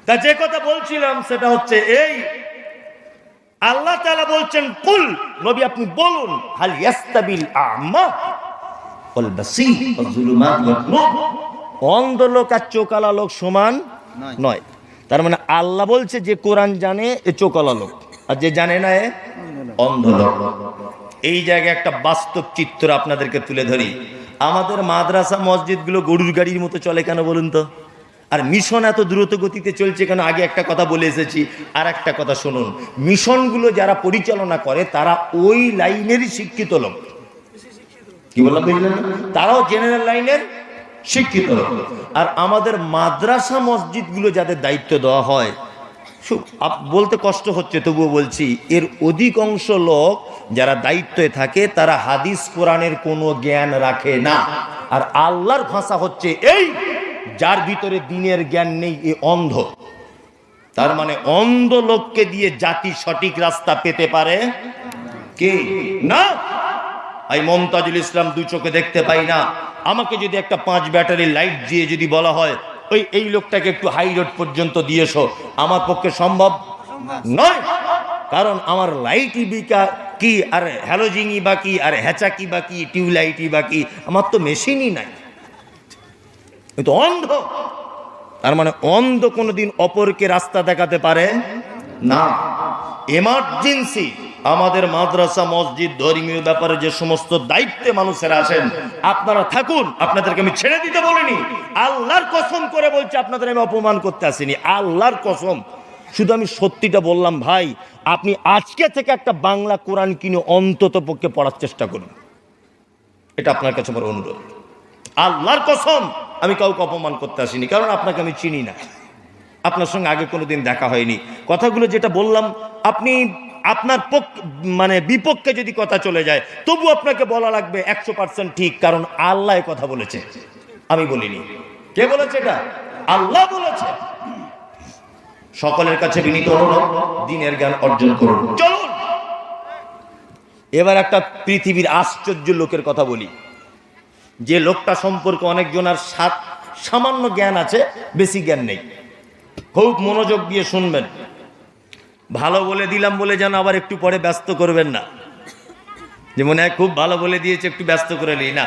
তা যে কথা বলছিলাম সেটা হচ্ছে এই, আল্লাহ তাআলা বলছেন কুল, নবী আপনি বলুন, হাল ইয়াস্তাবিল আ'মা ওয়াল বাসীর ওয়াজ যুলুমাত ওয়ান নূর, অন্ধ লোক আর চোখালা লোক সমান নয়। তার মানে আল্লাহ বলছে যে কোরআন জানে এ চোখালা লোক, আর যে জানে না এ অন্ধ লোক। এই জায়গায় একটা বাস্তব চিত্র আপনাদেরকে তুলে ধরি। আমাদের মাদ্রাসা মসজিদগুলো গরুর গাড়ির মতো চলে কেন বলুন তো? আর মিশন এত দ্রুত গতিতে চলছে কেন? আগে একটা কথা বলে এসেছি, আর একটা কথা শুনুন। মিশনগুলো যারা পরিচালনা করে তারা ওই লাইনেরই শিক্ষিত লোক। কি বললাম বুঝলেন? তারাও জেনারেল লাইনের শিক্ষিত লোক। আর আমাদের মাদ্রাসা মসজিদগুলো যাদের দায়িত্ব দেওয়া হয়, বলতে কষ্ট হচ্ছে তবুও বলছি, এর অধিকাংশ লোক যারা দায়িত্বে থাকে তারা হাদিস কোরআনের কোনো জ্ঞান রাখে না। আর আল্লাহর ভাষা হচ্ছে এই, যার ভিতরে দ্বীনের জ্ঞান নেই এ অন্ধ। তার মানে অন্ধ লোককে দিয়ে জাতি সঠিক রাস্তা পেতে পারে কে? না। এই মমতাজুল ইসলাম দু চোখে দেখতে পাই না, আমাকে যদি একটা 5 ব্যাটারি লাইট দিয়ে যদি বলা হয় ওই এই লোকটাকে একটু হাই রোড পর্যন্ত দিয়েছো, আমার পক্ষে সম্ভব নয়। কারণ আমার লাইটই বিকা কি, আর হ্যালোজিনই বাকি, আর হ্যাচাকি বাকি, টিউবলাইটই বাকি, আমার তো মেশিনই নাই। তো অন্ধ। তার মানে অন্ধ কোনোদিন অপরকে রাস্তা দেখাতে পারে না। এমার্জেন্সি আমাদের মাদ্রাসা মসজিদ ধর্মীয় ব্যাপারে যে সমস্ত দায়িত্বে মানুষেরা আছেন, আপনারা থাকুন, আপনাদেরকে আমি ছেড়ে দিতে বলিনি। আল্লাহর কসম করে বলছি, আপনাদের আমি অপমান করতে আসিনি, আল্লাহর কসম। শুধু আমি সত্যিটা বললাম, ভাই আপনি আজকে থেকে একটা বাংলা কোরআন কিনে অন্তত পক্ষে পড়ার চেষ্টা করুন। এটা আপনার কাছে আমার অনুরোধ। আল্লাহর কসম, আমি কাউকে অপমান করতে আসিনি, কারণ আপনাকে আমি চিনি না, আপনার সঙ্গে আগে কোনোদিন দেখা হয়নি। কথাগুলো যেটা বললাম, আপনি আপনার মানে বিপক্ষে যদি কথা চলে যায় তবু আপনাকে বলা লাগবে 100% ঠিক, কারণ আল্লাহ কথা বলেছে, আমি বলিনি। কে বলেছে? এটা আল্লাহ বলেছে। সকলের কাছে বিনীত অনুরোধ, দ্বীনের জ্ঞান অর্জন করুন। চলুন এবার একটা পৃথিবীর আশ্চর্য লোকের কথা বলি, যে লোকটা সম্পর্কে অনেকজনের সামান্য জ্ঞান আছে, বেশি জ্ঞান নেই। খুব মনোযোগ দিয়ে শুনবেন। ভালো বলে দিলাম বলে যেন আবার একটু পরে ব্যস্ত করবেন না, যে মনে হয় খুব ভালো বলে দিয়েছে একটু ব্যস্ত করে নিই না।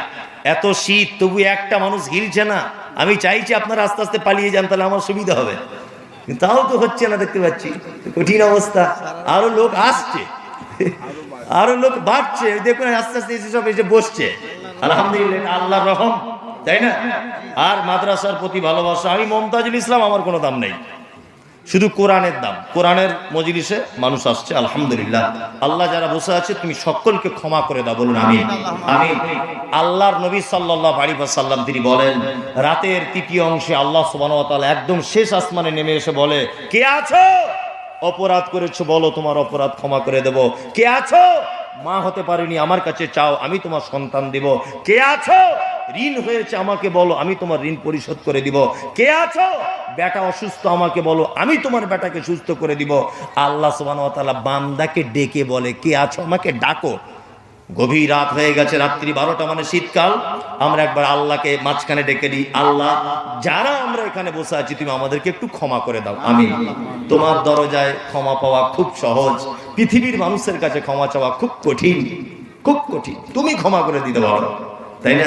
এত শীত তবু একটা মানুষ হিলছে না। আমি চাইছি আপনারা আস্তে আস্তে পালিয়ে যান, তাহলে আমার সুবিধা হবে, তাও তো হচ্ছে না, দেখতে পাচ্ছি কঠিন অবস্থা। আরো লোক আসছে, আরো লোক বাড়ছে, দেখুন আস্তে আস্তে এসে সব এসে বসছে। আলহামদুলিল্লাহ, আল্লাহর রহম, তাই না? আর মাদ্রাসার প্রতি ভালোবাসা। আমি মমতাজুল ইসলাম, আমার কোনো দাম নেই, শুধু কোরআনের দাম। কোরআনের মজলিসে মানুষ আসছে, আলহামদুলিল্লাহ। আল্লাহ যারা বসে আছে তুমি সকলকে ক্ষমা করে দাও, বলুন আমিন। আমিন। আল্লাহর নবী সাল্লাল্লাহু আলাইহি ওয়াসাল্লাম তিনি বলেন, রাতের 3য় অংশে আল্লাহ সুবহানাহু ওয়া তাআলা একদম শেষ আসমানে নেমে এসে বলে, কে আছো? অপরাধ করেছো বলো, তোমার অপরাধ ক্ষমা করে দেব। কে আছো? মা হতে পারিনি, আমার কাছে চাও, আমি তোমার সন্তান দিব। কে আছো? ঋণ হয়েছে, আমাকে বলো, আমি তোমার ঋণ পরিশোধ করে দিব। কে আছো? বেটা অসুস্থ, আমাকে বলো, আমি তোমার বেটাকে সুস্থ করে দিব। আল্লাহ সুবহানাহু ওয়া তাআলা বান্দাকে ডেকে বলে, কে আছো? আমাকে ডাকো। গভীর রাত হয়ে গেছে, রাত্রি 12টা, মানে শীতকাল। আমরা একবার আল্লাহকে মাঝখানে ডেকে দিই, আল্লাহ যারা আমরা এখানে বসে আছি তুমি আমাদেরকে একটু ক্ষমা করে দাও। আমি তোমার দরজায় ক্ষমা পাওয়া খুব সহজ, পৃথিবীর মানুষের কাছে ক্ষমা চাওয়া খুব কঠিন, খুব কঠিন। তুমি ক্ষমা করে দিতে পারো, তাই না?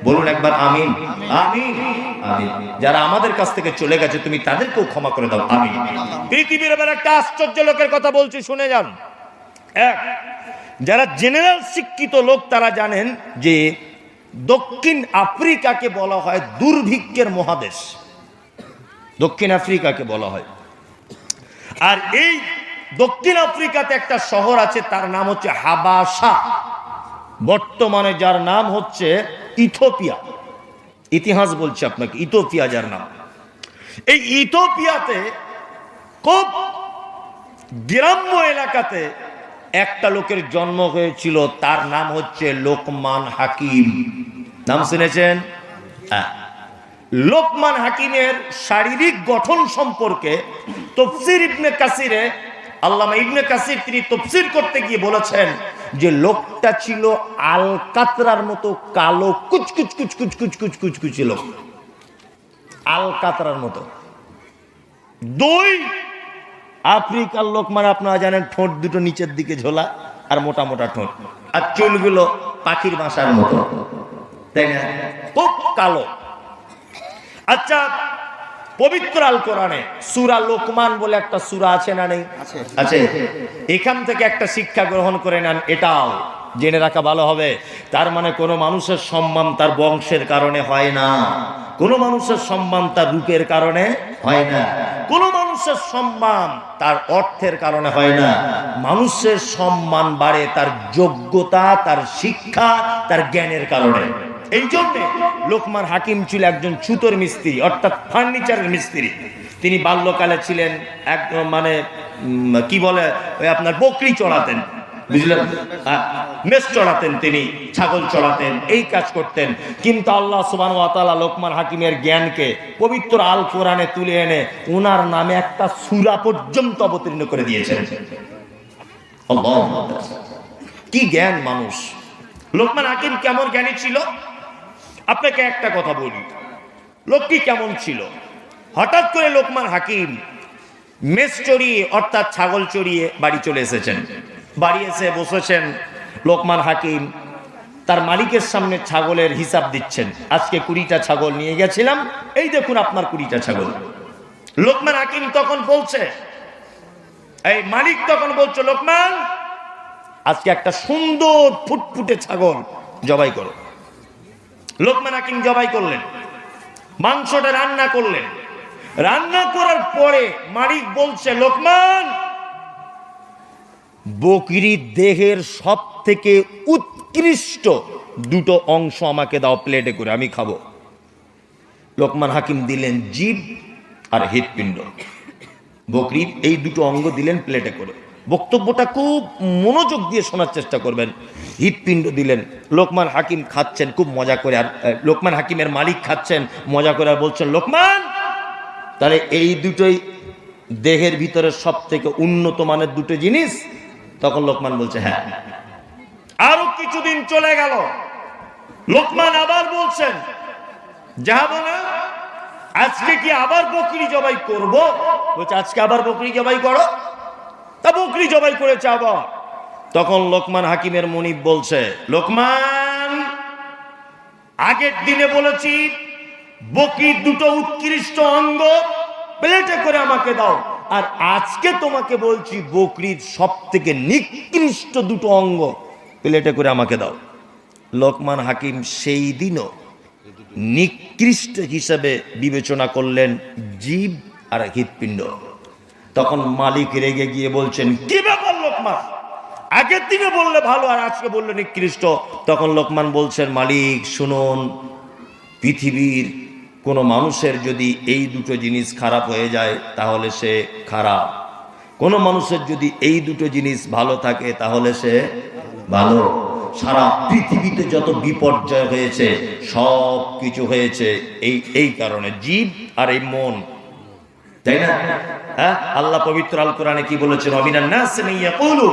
বলুন একবার আমিন। আমিন। আমিন। যারা আমাদের কাছ থেকে চলে গেছে তুমি তাদেরকেও ক্ষমা করে দাও। আমিন। পৃথিবীর এবার একটা আশ্চর্য লোকের কথা বলছি, শুনে যান। এক, যারা জেনারেল শিক্ষিত লোক তারা জানেন যে দক্ষিণ আফ্রিকাকে বলা হয় দুর্ভিক্ষের মহাদেশ। দক্ষিণ আফ্রিকাকে বলা হয়। আর এই দক্ষিণ আফ্রিকাতে একটা শহর আছে, তার নাম হচ্ছে হাবাসা, বর্তমানে যার নাম হচ্ছে ইথিওপিয়া। ইতিহাস বলছে আপনাকে, ইথিওপিয়া যার নাম। এই ইথিওপিয়াতে খুব গ্রাম্য এলাকাতে একটা লোকের জন্ম হয়েছিল, তার নাম হচ্ছে লোকমান হাকিম। নাম শুনেছেন? লোকমান হাকিমের শারীরিক গঠন সম্পর্কে তাফসীর ইবনে কাসিরে আল্লামা ইবনে কাসির তিনি তাফসীর করতে গিয়ে বলেছেন যে লোকটা ছিল আলকাতরার মতো কালো, কুচকুচ কুচকুচ কুচকুচ কুচকুচি লোক, আলকাতরার মতো। দুই, আফ্রিকার লোকমান আপনারা জানেন ঠোঁট দুটো নিচের দিকে ঝোলা আর মোটা মোটা ঠোঁট, আর চুলগুলো পাখির বাসার মতো, তাই না, খুব কালো। আচ্ছা, পবিত্র আল কোরআনে সূরা লোকমান বলে একটা সূরা আছে না নেই? আছে। এখান থেকে একটা শিক্ষা গ্রহণ করে নেন, এটাও জেনে রাখা ভালো হবে। তার মানে কোনো মানুষের সম্মান তার বংশের কারণে হয় না, কোনো মানুষের সম্মান তার রূপের কারণে হয় না, কোনো মানুষের সম্মান তার অর্থের কারণে হয় না। মানুষের সম্মান বাড়ে তার যোগ্যতা, তার শিক্ষা, তার জ্ঞানের কারণে। এই জন্যে লোকমান হাকিম ছিল একজন ছুতোর মিস্ত্রি, অর্থাৎ ফার্নিচারের মিস্ত্রি। তিনি বাল্যকালে ছিলেন এক মানে কি বলে ওই আপনার বকরি চড়াতেন, বুঝলেন, মেষ চড়াতেন, তিনি ছাগল চড়াতেন, এই কাজ করতেন। কিন্তু আল্লাহ সুবহানাহু ওয়া তাআলা লোকমান হাকিমের জ্ঞানকে পবিত্র আল কোরআনে তুলে এনে ওনার নামে একটা সূরা পর্যন্ত অবতীর্ণ করে দিয়েছেন। আল্লাহ, কি জ্ঞান মানুষ! লোকমান হাকিম কেমন জ্ঞানী ছিল আপনাকে একটা কথা বলি, লোকটি কেমন ছিল। হঠাৎ করে লোকমান হাকিম মেষ চড়িয়ে অর্থাৎ ছাগল চড়িয়ে বাড়ি চলে এসেছেন। বাড়ি এসে বসেছেন লোকমান হাকিম, তার মালিকের সামনে ছাগলের হিসাব দিচ্ছেন। আজকে 20টা ছাগল নিয়ে গেছিলাম, এই দেখুন আপনার 20টা ছাগল। লোকমান হাকিম তখন বলছে, এই মালিক তখন বলছে, লোকমান আজকে একটা সুন্দর ফুটফুটে ছাগল জবাই করো। লোকমান হাকিম জবাই করলেন, মাংসটা রান্না করলেন। রান্না করার পরে মালিক বলছে, লোকমান বকরির দেহের সব থেকে উৎকৃষ্ট 2টো অংশ আমাকে দাও প্লেটে করে, আমি খাবো। লোকমান হাকিম দিলেন জিভ আর হৃৎপিণ্ড, বকরির এই 2টো অঙ্গ দিলেন প্লেটে করে। বক্তব্যটা খুব মনোযোগ দিয়ে শোনার চেষ্টা করবেন। হৃৎপিণ্ড দিলেন, লোকমান হাকিম খাচ্ছেন খুব মজা করে, আর লোকমান হাকিমের মালিক খাচ্ছেন মজা করে, আর বলছেন, লোকমান তাহলে এই দুটোই দেহের ভিতরে সব থেকে উন্নত মানের 2টো জিনিস? তখন লোকমান বলছে, হ্যাঁ। আরো কিছুদিন চলে গেল, লোকমান আবার বলছেন, যাবো না, আজকে কি আবার বকরি জবাই করব? বলছে, আজকে আবার বকরি জবাই করো। তা বকরি জবাই করেছে আবার। তখন লোকমান হাকিমের মনিব বলছে, লোকমান আগের দিনে বলেছি বকরির 2টো উৎকৃষ্ট অঙ্গ প্লেটে করে আমাকে দাও, আর আজকে তোমাকে বলছি বকরির সব থেকে নিকৃষ্ট 2টো অঙ্গ প্লেটে করে আমাকে দাও। লোকমান হাকিম সেই দিনও নিকৃষ্ট হিসেবে বিবেচনা করলেন জিভ আর হৃৎপিণ্ড। তখন মালিক রেগে গিয়ে বলছেন, কি ব্যাপার লোকমান, আগের দিনে বললে ভালো আর আজকে বললে নিকৃষ্ট। তখন লোকমান বলছেন, মালিক শুনুন, পৃথিবীর কোনো মানুষের যদি এই 2টো জিনিস খারাপ হয়ে যায় তাহলে সে খারাপ, কোনো মানুষের যদি এই 2টো জিনিস ভালো থাকে তাহলে সে ভালো। সারা পৃথিবীতে যত বিপর্যয় হয়েছে সব কিছু হয়েছে এই কারণে, জিভ আর এই মন, তাই না? হ্যাঁ, আল্লাহ পবিত্র আল কোরআনে কি বলেছেন, অমিনান নাস মান ইয়াকুলু